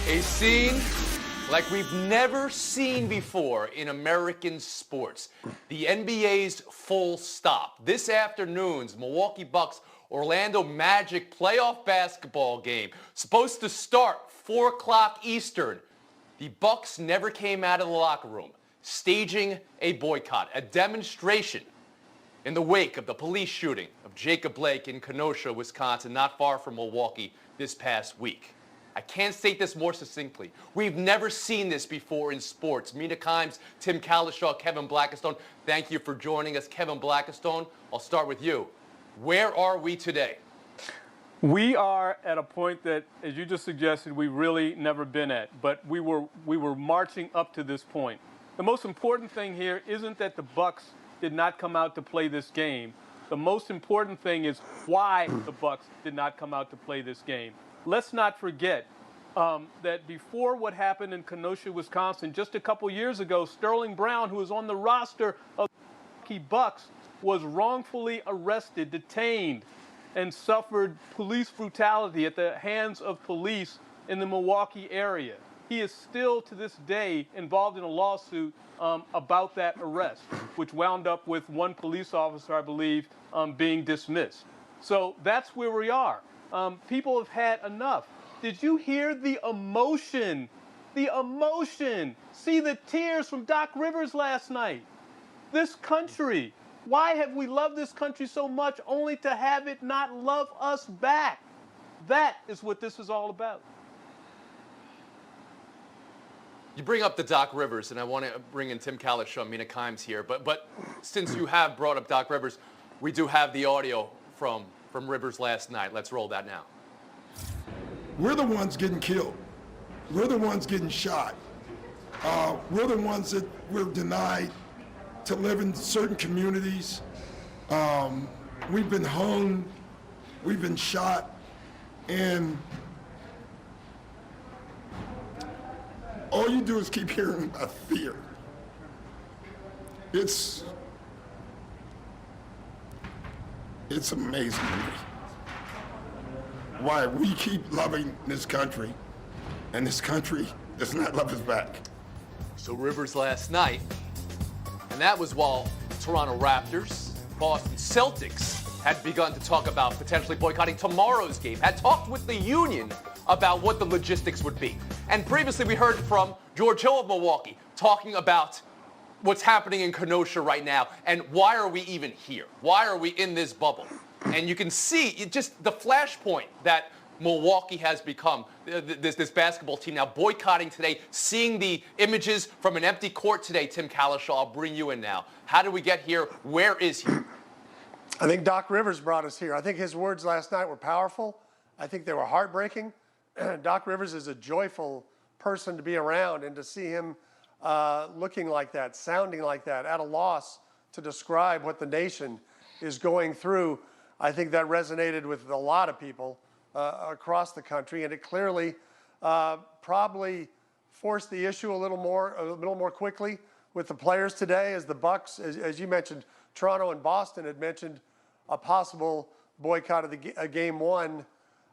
A scene like we've never seen before in American sports. The NBA's full stop. This afternoon's Milwaukee Bucks Orlando Magic playoff basketball game, supposed to start 4 o'clock Eastern. The Bucks never came out of the locker room, staging a boycott, a demonstration in the wake of the police shooting of Jacob Blake in Kenosha, Wisconsin, not far from Milwaukee this past week. I can't state this more succinctly. We've never seen this before in sports. Mina Kimes, Tim Calishaw, Kevin Blackistone, thank you for joining us. Kevin Blackistone, I'll start with you. Where are we today? We are at a point that, as you just suggested, we've really never been at, but we were marching up to this point. The most important thing here isn't that the Bucks did not come out to play this game. The most important thing is why the Bucks did not come out to play this game. Let's not forget that before what happened in Kenosha, Wisconsin, just a couple years ago, Sterling Brown, who was on the roster of the Milwaukee Bucks, was wrongfully arrested, detained, and suffered police brutality at the hands of police in the Milwaukee area. He is still, to this day, involved in a lawsuit about that arrest, which wound up with one police officer, I believe, being dismissed. So that's where we are. People have had enough. Did you hear the emotion? The emotion. See the tears from Doc Rivers last night. This country. Why have we loved this country so much only to have it not love us back? That is what this is all about. You bring up the Doc Rivers, and I want to bring in Tim Calishaw, Mina Kimes here. But since you have brought up Doc Rivers, we do have the audio from Rivers last night. Let's roll that now. We're the ones getting killed. We're the ones getting shot. We're the ones that were denied to live in certain communities. We've been hung, we've been shot, and all you do is keep hearing about fear. It's amazing to me why we keep loving this country, and this country does not love us back. So Rivers last night, and that was while Toronto Raptors, Boston Celtics had begun to talk about potentially boycotting tomorrow's game, had talked with the union about what the logistics would be. And previously we heard from George Hill of Milwaukee talking about what's happening in Kenosha right now and why are we even here? Why are we in this bubble? And you can see just the flashpoint that Milwaukee has become, this basketball team now boycotting today, seeing the images from an empty court today. Tim Calishaw, I'll bring you in now. How did we get here? Where is he? I think Doc Rivers brought us here. I think his words last night were powerful. I think they were heartbreaking. Doc Rivers is a joyful person to be around, and to see him looking like that, sounding like that, at a loss to describe what the nation is going through, I think that resonated with a lot of people across the country, and it clearly probably forced the issue a little more quickly with the players today, as the Bucks, as you mentioned, Toronto and Boston had mentioned a possible boycott of game one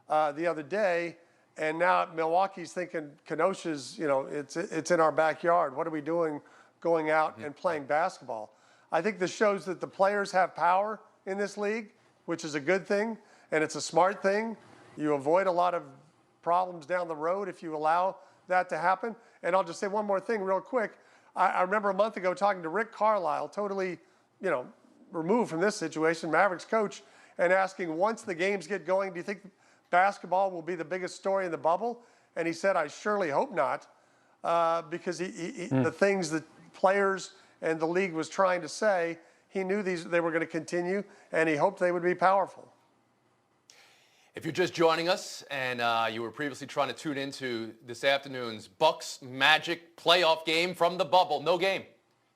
the other day, and now Milwaukee's thinking Kenosha's, it's in our backyard. What are we doing going out and playing basketball? I think this shows that the players have power in this league, which is a good thing, and it's a smart thing. You avoid a lot of problems down the road if you allow that to happen. And I'll just say one more thing real quick. I remember a month ago talking to Rick Carlisle, totally, removed from this situation, Mavericks coach, and asking, once the games get going, do you think basketball will be the biggest story in the bubble? And he said, I surely hope not, because the things that players and the league was trying to say, he knew they were going to continue, and he hoped they would be powerful. If you're just joining us and you were previously trying to tune into this afternoon's Bucks Magic playoff game from the bubble, no game.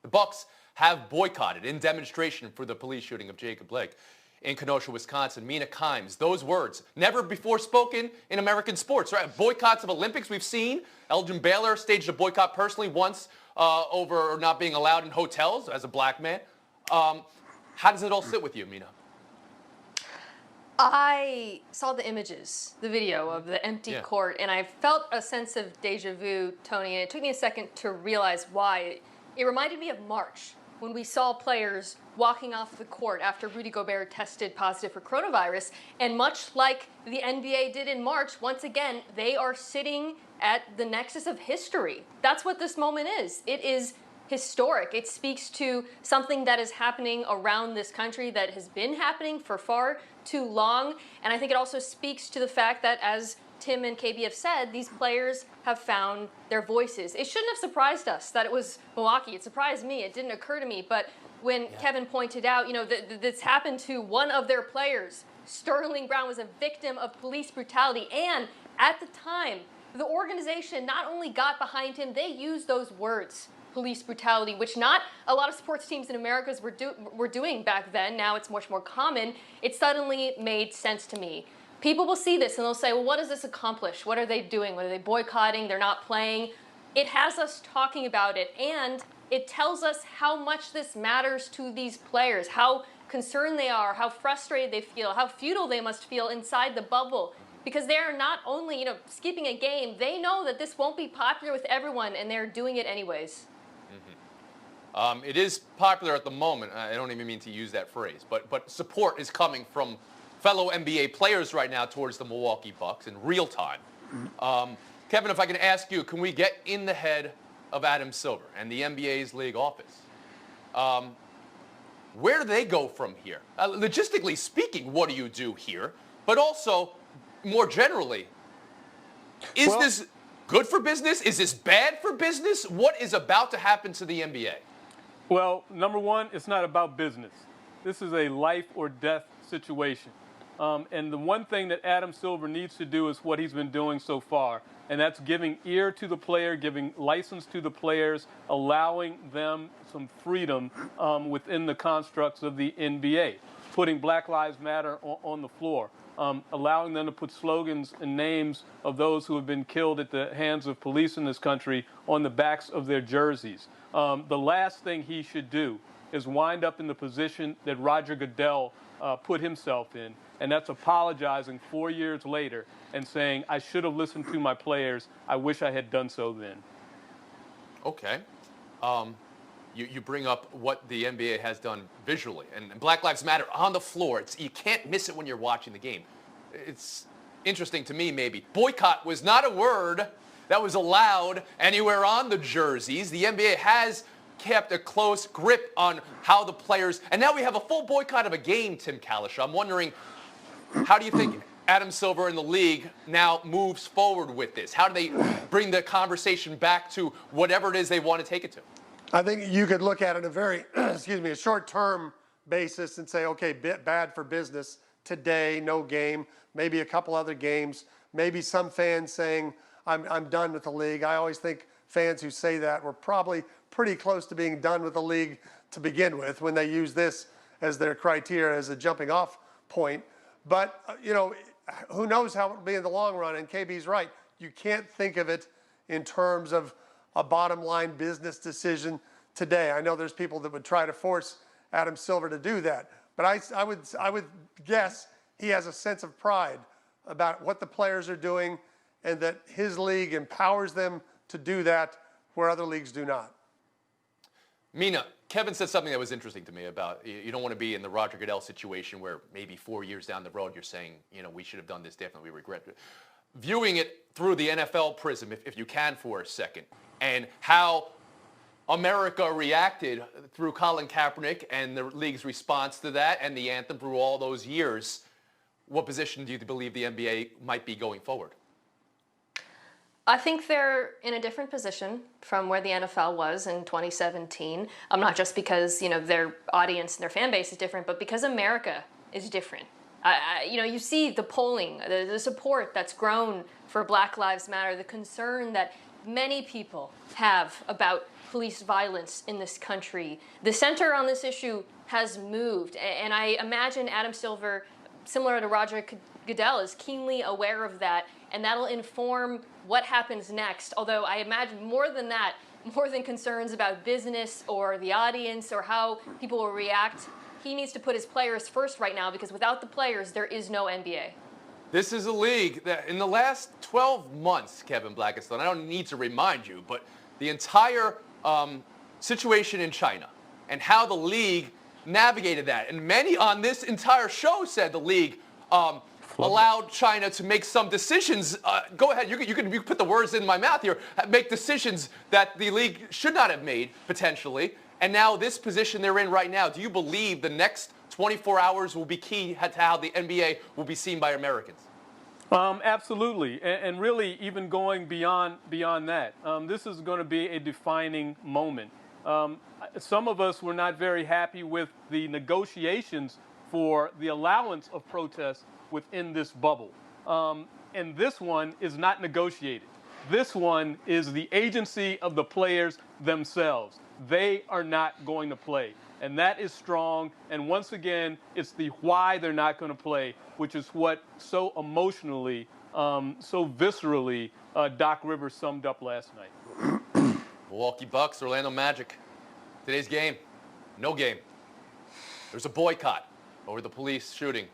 The Bucks have boycotted in demonstration for the police shooting of Jacob Blake in Kenosha, Wisconsin. Mina Kimes, those words never before spoken in American sports, right? Boycotts of Olympics we've seen. Elgin Baylor staged a boycott personally once over not being allowed in hotels as a black man. How does it all sit with you, Mina? I saw the images, the video of the empty court, and I felt a sense of deja vu, Tony, and it took me a second to realize why. It reminded me of March, when we saw players walking off the court after Rudy Gobert tested positive for coronavirus, and much like the NBA did in March, once again, they are sitting at the nexus of history. That's what this moment is. It is historic. It speaks to something that is happening around this country that has been happening for far too long. And I think it also speaks to the fact that, as Tim and KB have said, these players have found their voices. It shouldn't have surprised us that it was Milwaukee. It surprised me. It didn't occur to me. But when Kevin pointed out, this happened to one of their players. Sterling Brown was a victim of police brutality. And at the time, the organization not only got behind him, they used those words, police brutality, which not a lot of sports teams in America were doing back then. Now it's much more common. It suddenly made sense to me. People will see this and they'll say, well, what does this accomplish? What are they doing? What are they boycotting? They're not playing. It has us talking about it, and it tells us how much this matters to these players, how concerned they are, how frustrated they feel, how futile they must feel inside the bubble. Because they're not only, skipping a game, they know that this won't be popular with everyone, and they're doing it anyways. It is popular at the moment. I don't even mean to use that phrase, but support is coming from fellow NBA players right now towards the Milwaukee Bucks in real time. Kevin, if I can ask you, can we get in the head of Adam Silver and the NBA's league office? Where do they go from here? Logistically speaking, what do you do here? But also, more generally, is this good for business? Is this bad for business? What is about to happen to the NBA? Well, number one, it's not about business. This is a life or death situation. And the one thing that Adam Silver needs to do is what he's been doing so far, and that's giving ear to the player, giving license to the players, allowing them some freedom within the constructs of the NBA, putting Black Lives Matter on the floor, allowing them to put slogans and names of those who have been killed at the hands of police in this country on the backs of their jerseys. The last thing he should do is wind up in the position that Roger Goodell put himself in, and that's apologizing 4 years later and saying, I should have listened to my players. I wish I had done so then. Okay. You bring up what the NBA has done visually, and Black Lives Matter on the floor. You can't miss it when you're watching the game. It's interesting to me, maybe. Boycott was not a word that was allowed anywhere on the jerseys. The NBA has kept a close grip on how the players, and now we have a full boycott of a game, Tim Kalish. I'm wondering, how do you think Adam Silver and the league now moves forward with this? How do they bring the conversation back to whatever it is they want to take it to? I think you could look at it in a very, a short-term basis and say, okay, bad for business today, no game, maybe a couple other games, maybe some fans saying, I'm done with the league. I always think fans who say that were probably pretty close to being done with the league to begin with when they use this as their criteria as a jumping off point. But, who knows how it will be in the long run. And KB's right. You can't think of it in terms of a bottom line business decision today. I know there's people that would try to force Adam Silver to do that. But I would guess he has a sense of pride about what the players are doing and that his league empowers them to do that where other leagues do not. Mina, Kevin said something that was interesting to me about you don't want to be in the Roger Goodell situation where maybe 4 years down the road you're saying, we should have done this differently, we regret it. Viewing it through the NFL prism, if you can for a second, and how America reacted through Colin Kaepernick and the league's response to that and the anthem through all those years, what position do you believe the NBA might be going forward? I think they're in a different position from where the NFL was in 2017. Not just because, their audience and their fan base is different, but because America is different. You see the polling, the support that's grown for Black Lives Matter, the concern that many people have about police violence in this country. The center on this issue has moved, and I imagine Adam Silver, similar to Roger Goodell, is keenly aware of that, and that'll inform what happens next. Although I imagine more than that, more than concerns about business or the audience or how people will react, he needs to put his players first right now, because without the players, there is no NBA. This is a league that in the last 12 months, Kevin Blackistone, I don't need to remind you, but the entire situation in China and how the league navigated that. And many on this entire show said the league allowed China to make some decisions. Go ahead, you can put the words in my mouth here. Make decisions that the league should not have made, potentially. And now this position they're in right now, do you believe the next 24 hours will be key to how the NBA will be seen by Americans? Absolutely, and really even going beyond that. This is going to be a defining moment. Some of us were not very happy with the negotiations for the allowance of protests within this bubble. And this one is not negotiated. This one is the agency of the players themselves. They are not going to play. And that is strong. And once again, it's the why they're not going to play, which is what so emotionally, so viscerally, Doc Rivers summed up last night. Milwaukee Bucks, Orlando Magic. Today's game, no game. There's a boycott over the police shooting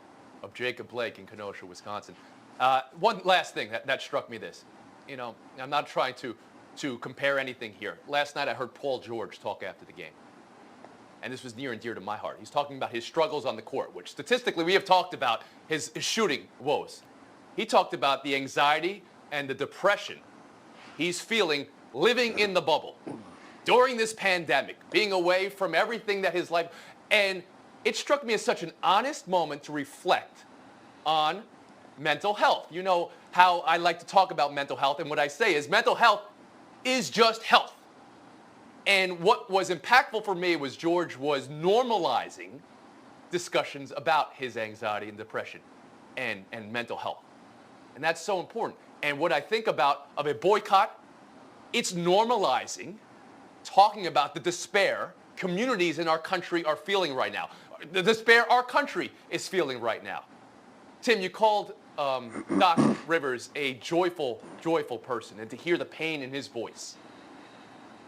of Jacob Blake in Kenosha, Wisconsin. One last thing that struck me this. You know, I'm not trying to compare anything here. Last night I heard Paul George talk after the game. And this was near and dear to my heart. He's talking about his struggles on the court, which statistically we have talked about his shooting woes. He talked about the anxiety and the depression he's feeling living in the bubble during this pandemic, being away from everything that his life. And it struck me as such an honest moment to reflect on mental health. You know how I like to talk about mental health, and what I say is mental health is just health. And what was impactful for me was George was normalizing discussions about his anxiety and depression and mental health. And that's so important. And what I think about of a boycott, it's normalizing talking about the despair communities in our country are feeling right now. The despair our country is feeling right now. Tim, you called Doc Rivers a joyful person, and to hear the pain in his voice.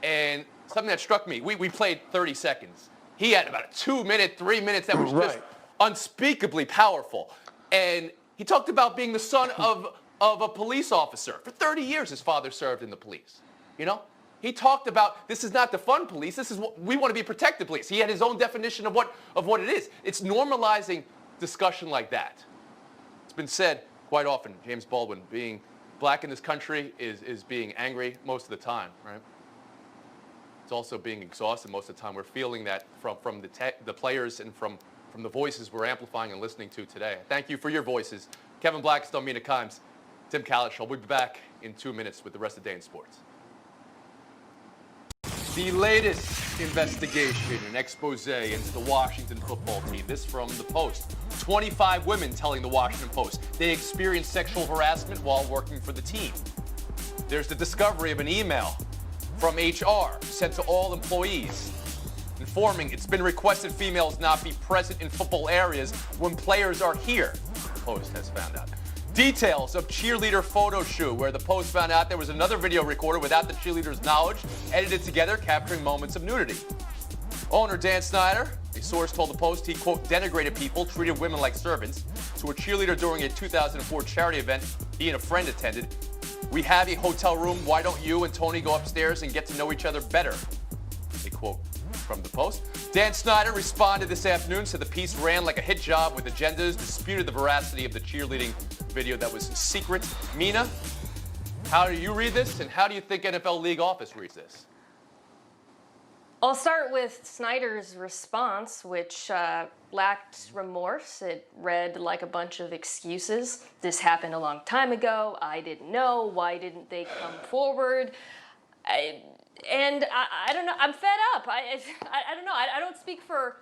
And something that struck me, we played 30 seconds. He had about a 2 minute, 3 minutes that was just unspeakably powerful. And he talked about being the son of a police officer. For 30 years, his father served in the police. You know? He talked about this is not the fun police. This is what we want to be protected police. He had his own definition of what it is. It's normalizing discussion like that. It's been said quite often, James Baldwin, being black in this country is being angry most of the time, right? It's also being exhausted most of the time. We're feeling that from the players and from the voices we're amplifying and listening to today. Thank you for your voices. Kevin Blackistone, Mina Kimes, Tim Kalish. We'll be back in 2 minutes with the rest of Day in Sports. The latest investigation and expose into the Washington football team. This from the Post. 25 women telling the Washington Post they experienced sexual harassment while working for the team. There's the discovery of an email from HR sent to all employees informing it's been requested females not be present in football areas when players are here, the Post has found out. Details of cheerleader photo shoot where the Post found out there was another video recorded without the cheerleader's knowledge, edited together, capturing moments of nudity. Owner Dan Snyder, a source told the Post he, quote, denigrated people, treated women like servants, to a cheerleader during a 2004 charity event he and a friend attended. We have a hotel room. Why don't you and Tony go upstairs and get to know each other better? A quote from the Post. Dan Snyder responded this afternoon, said the piece ran like a hit job with agendas, disputed the veracity of the cheerleading video that was secret. Mina, how do you read this, and how do you think NFL league office reads this? I'll start with Snyder's response, which lacked remorse. It read like a bunch of excuses. This happened a long time ago. I didn't know. Why didn't they come forward? I don't know. I'm fed up. I don't know. I don't speak for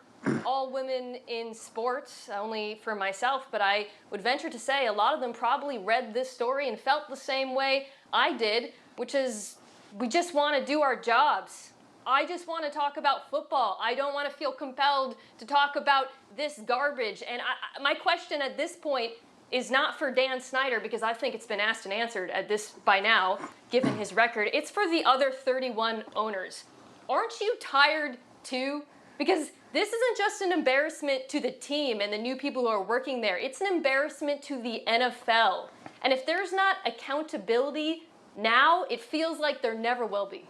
all women in sports, only for myself, but I would venture to say a lot of them probably read this story and felt the same way I did, which is we just want to do our jobs. I just want to talk about football. I don't want to feel compelled to talk about this garbage. And my question at this point is not for Dan Snyder, because I think it's been asked and answered at this by now, given his record. It's for the other 31 owners. Aren't you tired too? Because this isn't just an embarrassment to the team and the new people who are working there. It's an embarrassment to the NFL. And if there's not accountability now, it feels like there never will be.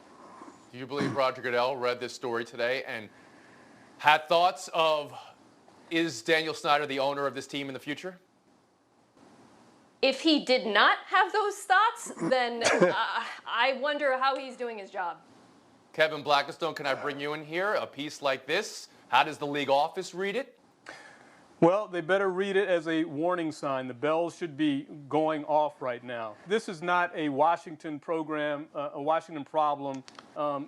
Do you believe Roger Goodell read this story today and had thoughts of, is Daniel Snyder the owner of this team in the future? If he did not have those thoughts, then I wonder how he's doing his job. Kevin Blackistone, can I bring you in here? A piece like this, how does the league office read it? Well, they better read it as a warning sign. The bells should be going off right now. This is not a Washington program, a Washington problem,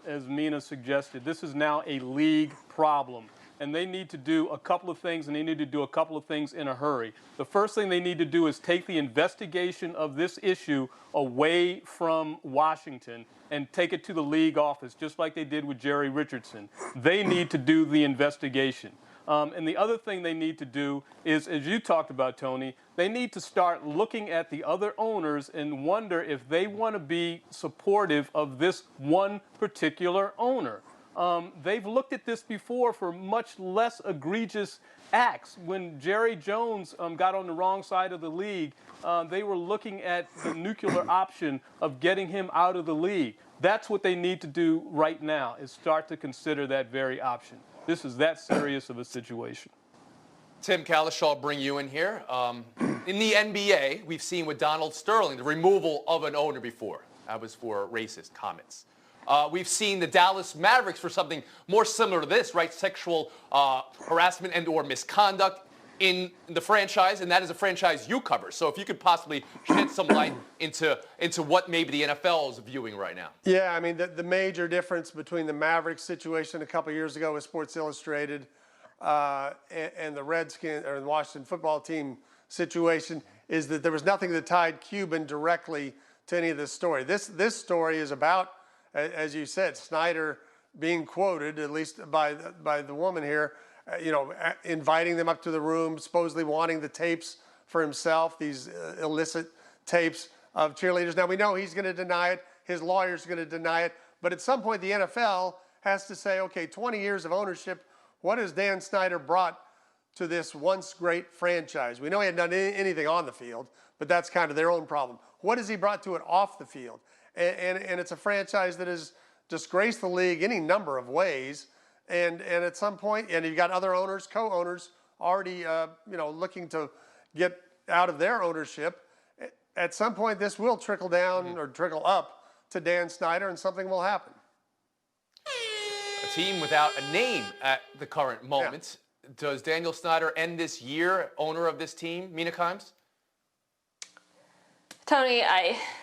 as Mina suggested. This is now a league problem. And they need to do a couple of things, and they need to do a couple of things in a hurry. The first thing they need to do is take the investigation of this issue away from Washington and take it to the league office, just like they did with Jerry Richardson. They need to do the investigation. And the other thing they need to do is, as you talked about, Tony, they need to start looking at the other owners and wonder if they want to be supportive of this one particular owner. They've looked at this before for much less egregious acts. When Jerry Jones got on the wrong side of the league, they were looking at the nuclear option of getting him out of the league. That's what they need to do right now, is start to consider that very option. This is that serious of a situation. Tim Kalish, I'll bring you in here. In the NBA, we've seen with Donald Sterling the removal of an owner before. That was for racist comments. We've seen the Dallas Mavericks for something more similar to this, right? Sexual harassment and or misconduct in the franchise, and that is a franchise you cover. So if you could possibly shed some light into what maybe the NFL is viewing right now. Yeah, I mean, the major difference between the Mavericks situation a couple years ago with Sports Illustrated and the Redskins or the Washington football team situation is that there was nothing that tied Cuban directly to any of this story. This story is about, as you said, Snyder being quoted, at least by the woman here, inviting them up to the room, supposedly wanting the tapes for himself, these illicit tapes of cheerleaders. Now, we know he's going to deny it. His lawyer's going to deny it. But at some point, the NFL has to say, okay, 20 years of ownership, what has Dan Snyder brought to this once great franchise? We know he hadn't done anything on the field, but that's kind of their own problem. What has he brought to it off the field? And it's a franchise that has disgraced the league any number of ways. And at some point, and you've got other owners, co-owners, already looking to get out of their ownership. At some point, this will trickle down or trickle up to Dan Snyder, and something will happen. A team without a name at the current moment. Yeah. Does Daniel Snyder end this year owner of this team, Mina Kimes? Tony,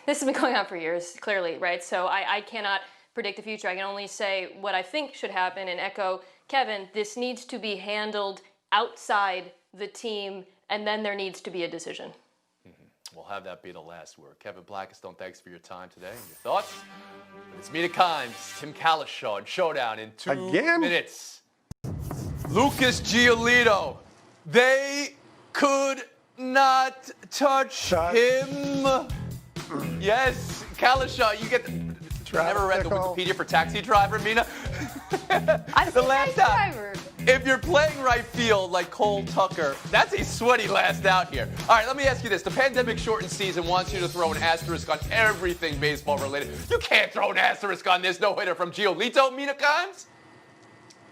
this has been going on for years, clearly, right? So I cannot predict the future. I can only say what I think should happen and echo Kevin. This needs to be handled outside the team, and then there needs to be a decision. We'll have that be the last word. Kevin Blackistone, thanks for your time today and your thoughts. It's Mina Kimes, Tim Kalish and Showdown in 2 minutes. Lucas Giolito. They could not touch him. Yes, Kalish, you get the... I never read the Wikipedia for taxi driver, Mina. I'm the last driver. If you're playing right field like Cole Tucker, that's a sweaty last out here. All right, let me ask you this. The pandemic-shortened season wants you to throw an asterisk on everything baseball-related. You can't throw an asterisk on this no-hitter from Giolito, Mina Kimes?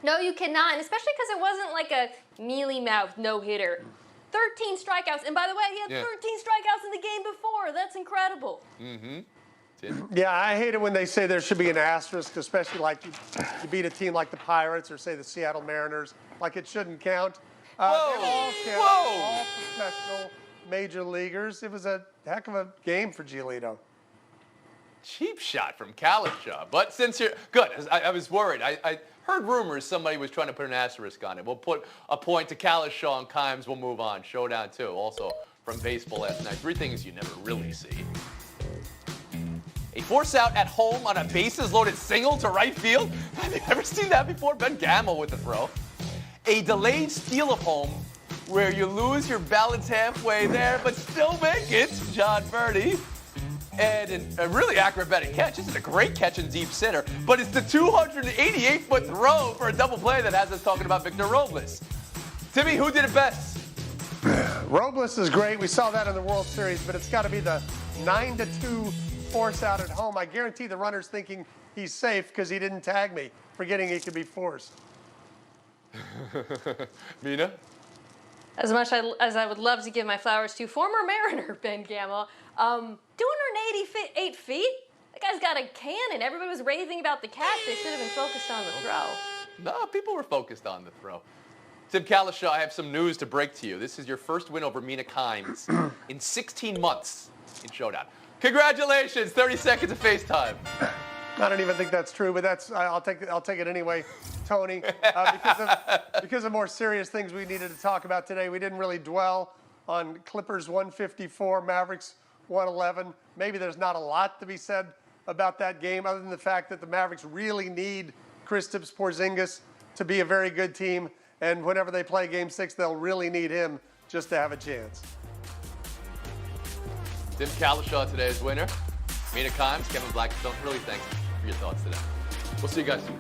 No, you cannot, and especially because it wasn't like a mealy-mouthed no-hitter. 13 strikeouts, and by the way, he had 13 strikeouts in the game before. That's incredible. Mm-hmm. Yeah, I hate it when they say there should be an asterisk, especially like you beat a team like the Pirates or say the Seattle Mariners, like it shouldn't count. All professional major leaguers. It was a heck of a game for Giolito. Cheap shot from Kalish, but since you're good, I was worried. I heard rumors somebody was trying to put an asterisk on it. We'll put a point to Kalish and Kimes. We'll move on. Showdown 2, also from baseball last night. 3 things you never really see. A force out at home on a bases-loaded single to right field. Have you ever seen that before? Ben Gamel with the throw. A delayed steal of home where you lose your balance halfway there but still make it. John Birdie. and a really acrobatic catch. This is a great catch in deep center, but it's the 288-foot throw for a double play that has us talking about Victor Robles. Timmy, who did it best? Robles is great. We saw that in the World Series, but it's got to be the 9-2 force out at home. I guarantee the runner's thinking he's safe because he didn't tag me, forgetting he could be forced. Mina? As much as I would love to give my flowers to former Mariner Ben Gamel, 288 feet? That guy's got a cannon. Everybody was raving about the catch. They should have been focused on the throw. No, people were focused on the throw. Tim Kalishaw, I have some news to break to you. This is your first win over Mina Kimes in 16 months in Showdown. Congratulations, 30 seconds of FaceTime. I don't even think that's true, but I'll take it anyway, Tony. Because of more serious things we needed to talk about today, we didn't really dwell on Clippers 154, Mavericks 111. Maybe there's not a lot to be said about that game other than the fact that the Mavericks really need Kristaps Porzingis to be a very good team, and whenever they play Game 6, they'll really need him just to have a chance. Tim Kalishaw, today's winner. Mina Kimes, Kevin Blackstone, really thanks for your thoughts today. We'll see you guys soon.